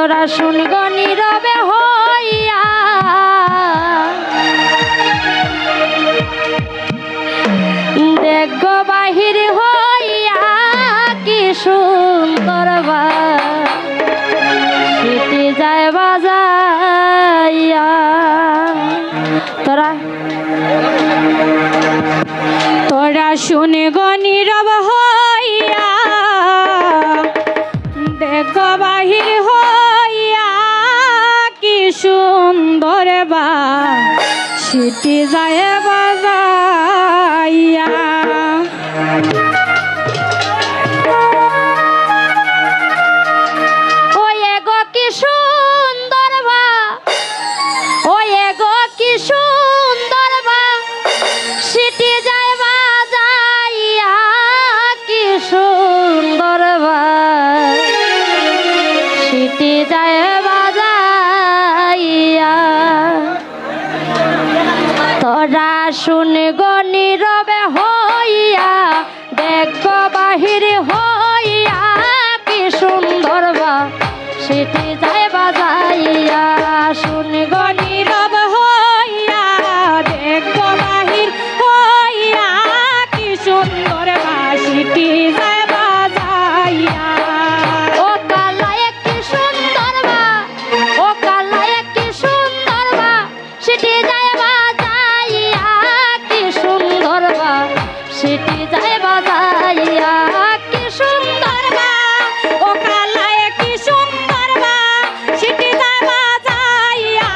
তোরা শুনগ নীরবে হইয়া দেখ বাহির হইয়া কি সুন্দর সিটি যায় বাজাইয়া তোরা তোরা শুনগ নীরব হইয়া দেখ বাহির হইয়া কি সুন্দর সিটি যায় বাজাইয়া ওয়ে গো কি সুন্দর ওয়ে গো কি সুন্দর সিটি যায় বাজাইয়া কি সুন্দর সিটি যায় বাজাইয়া তোরা শুন গো নীরবে হইয়া দেখ বাহির হইয়া কি সুন্দর সিটি যায় বাজাইয়া শুন গো নীরব হইয়া দেখ বাহির হইয়া কি সুন্দর সিটি যায় বাজাইয়া ও কালায় কি সুন্দর ও কালায় কি সুন্দর সিটি যায় বাজাইয়া কি সুন্দর সিটি যায় বাজাইয়া কি সুন্দর ও কালায় কি সুন্দর সিটি যায় বাজাইয়া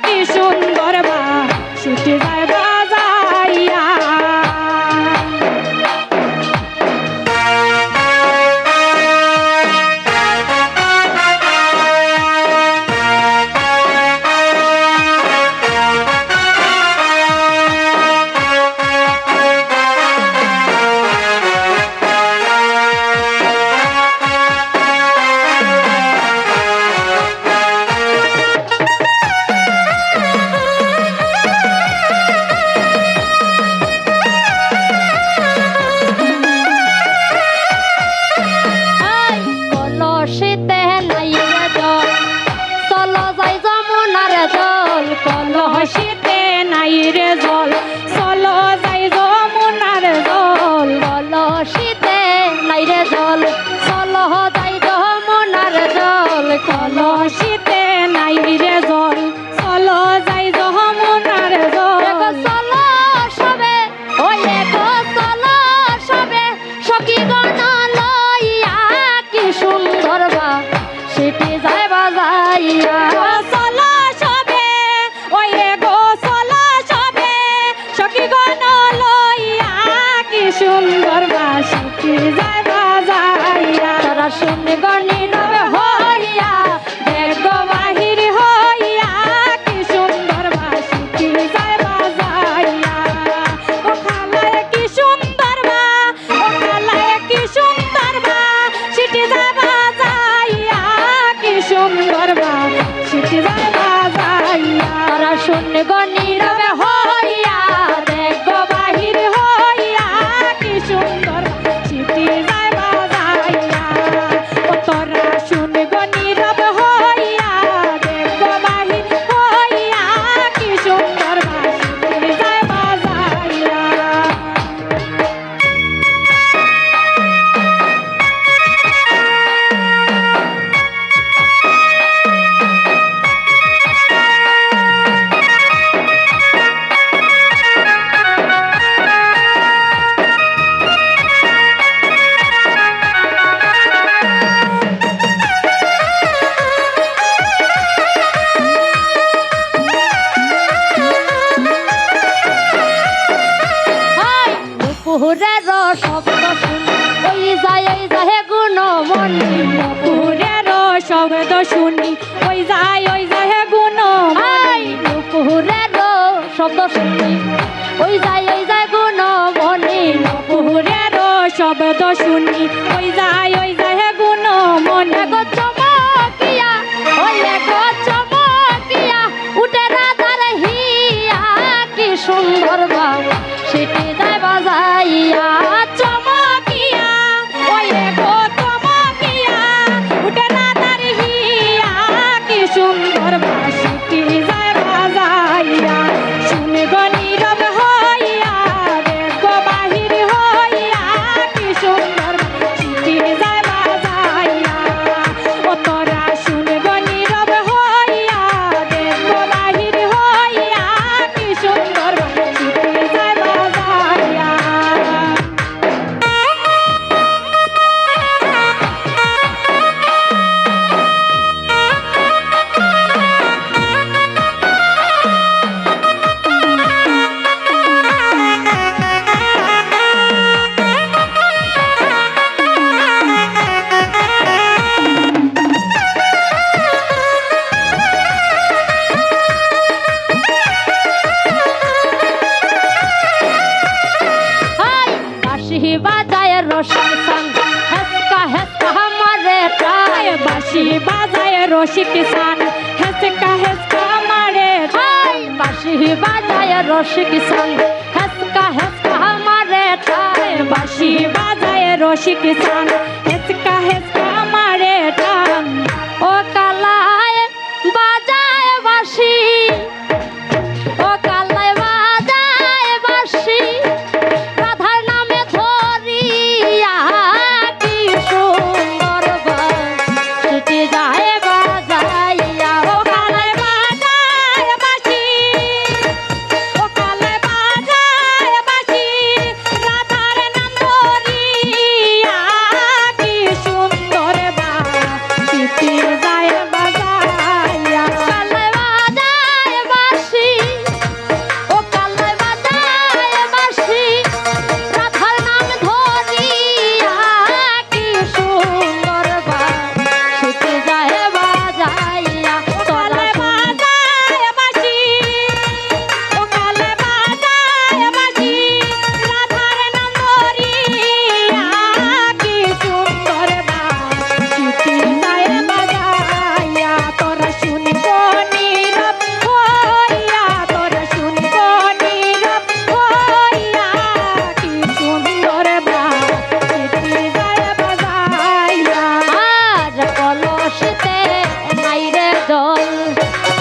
কি সুন্দর সিটি যায় বাজাইয়া কলসিতে নাই রে জল চলো যাই যমুনার জল কলসিতে নাই রে জল চলো যাই যমুনার জল কলসিতে নাই রে জল চলো যাই যমুনার জল চলো সবে ওই গো চলো সবে সখী গণ লইয়া কি সুন্দর সিটি যায় বাজাইয়া সুন্দর সিটি যায় বাজাইয়া তারা শুনে গনি নবে হইয়া দেখ বাহির হইয়া কি সুন্দর সিটি যায় বাজাইয়া ও খালায় কি সুন্দর ও খালায় কি সুন্দর সিটি যায় বাজাইয়া কি সুন্দর সিটি যায় বাজাইয়া তারা শুনে গনি নবে হইয়া দেখ বাহির সুন্দর সিটি যায় বাজাইয়া ও তোরা শুন গো নীরব হইয়া দেখ বাহির হইয়া কি সুন্দর সিটি যায় বাজাইয়া পুরের শব্দ শুনি ওই যায় গুণমণি পুরের শব্দ শুনি ওই যায় গুণমণি পুরের শব্দ শুনি ওই যায় গুণমণি পুরের শব্দ শুনি ওই যায় গুণমণি গো চমকিয়া ওই গো চমকিয়া উঠে রাধার হিয়া কি সুন্দর সিটি যায় বাজাইয়া চমকিয়া ওই গো চমকিয়া উঠে রাধার হিয়া বাঁশি বাজায় রসিক সান হেসকা হেসকা মারে ঠাই বাঁশি বাজায় রসিক সান হেসকা হেসকা মারে ঠাই বাঁশি বাজায় রসিক সান হেসকা হেসকা মারে ঠাই ও কালায় বাজায় বাঁশি ও কালায় বাজায় বাঁশি রাধার নামে ধরিয়া কি সুন্দর বাঁশিটি যায় বাজাইয়া ও কালায় বাজায় বাঁশি ও কালায় বাজায় বাঁশি রাধার নাম ধরিয়া কি সুন্দর বাঁশিটি যায় বাজাইয়া কালায় বাজায় বাঁশি ও কালায় বাজায় বাঁশি রাধার নাম ধরিয়া কি সুন্দর বাঁশিটি যায় বাজাইয়া তোরা বাজায় বাঁশি ও কালায় বাজায় বাঁশি রাধার নাম ধরিয়া কি সুন্দর বাঁশিটি যায় বাজাইয়া তোরা শুনব নীরব হইয়া তোরা শুনব নীরব হইয়া কি সুন্দর বাঁশিটি যায় বাজাইয়া আর কলসিতে নাই রে জল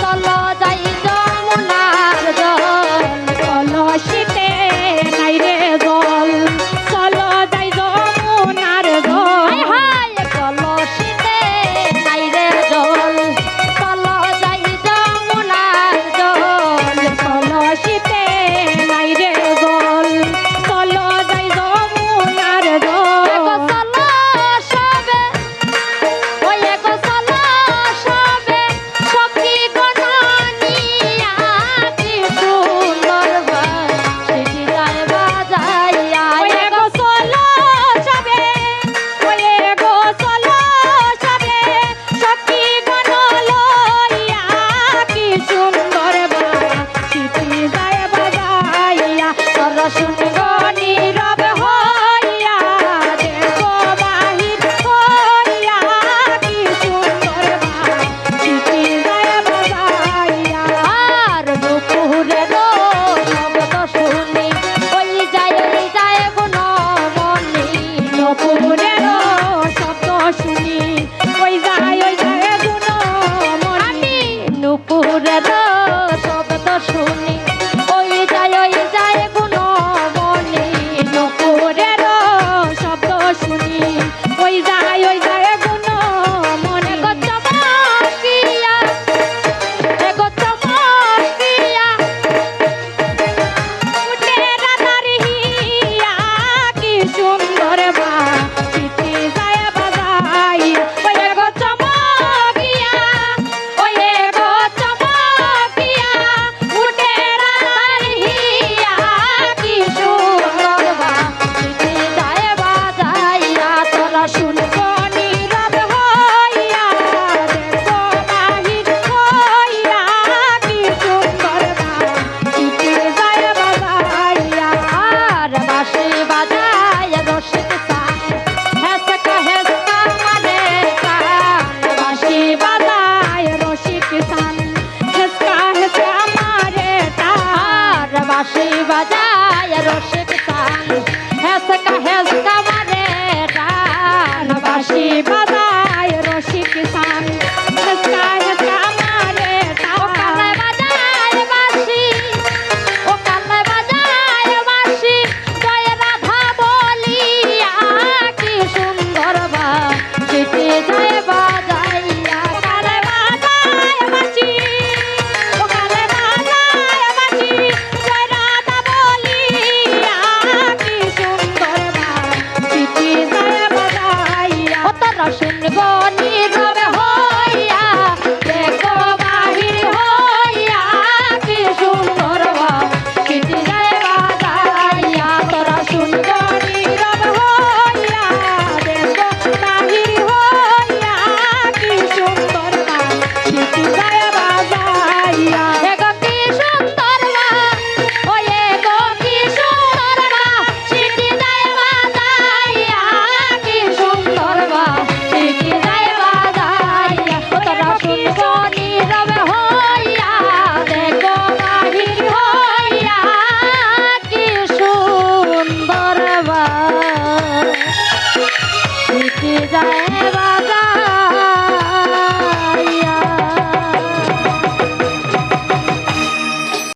চল যাই যমুনার জল কলসিতে নাই রে জল চল যাই যমুনার জল হায় কলসিতে নাই রে জল চল যাই যমুনার জল কলসিতে নাই রে জল চল যাই যমুনার জল চল সবে ওই গো চল সবে সখী গণনিয়া কি সুন্দর বাঁশিটি যায় বাজাইয়া ওই গো চল সবে ওই গো চল সবে সখী গণ লইয়া কি সুন্দর বাঁশিটি যায় বাজাইয়া তোরা শুনব নীরব হইয়া দেখো বাহির হইয়া কি সুন্দর বাঁশিটি যায় বাজাইয়া আর দুপুরের শব্দ শুনি ওই যায় গুণমণি দুপুরের শব্দ শুনি ওই যায় গুণমণি দুপুরের শব্দ শুনি ওই যায় গুণমণি দুপুরের শব্দ শুনি ওই যায় গুণমণি গো চমকিয়া গো চমকিয়া উঠে রাধার হিয়া কি সুন্দর বাঁশিটি যায় বাজাই ওই গো চমকিয়া ওই গো চমকিয়া উঠে রাধার হিয়া কি সুন্দর বাঁশিটি যায় বাজাইয়া তোরা শুনব নীরব হইয়া দেখো বাহির হইয়া কি সুন্দর বাঁশিটি যায় বাজাইয়া আর বাঁশি বাজায় রসিক সান হেসকা হেসকা মানে কান বাঁশি বাজায় রসিক সান হেসকা হেসকা মারে তার বাঁশি বাজায় রসিক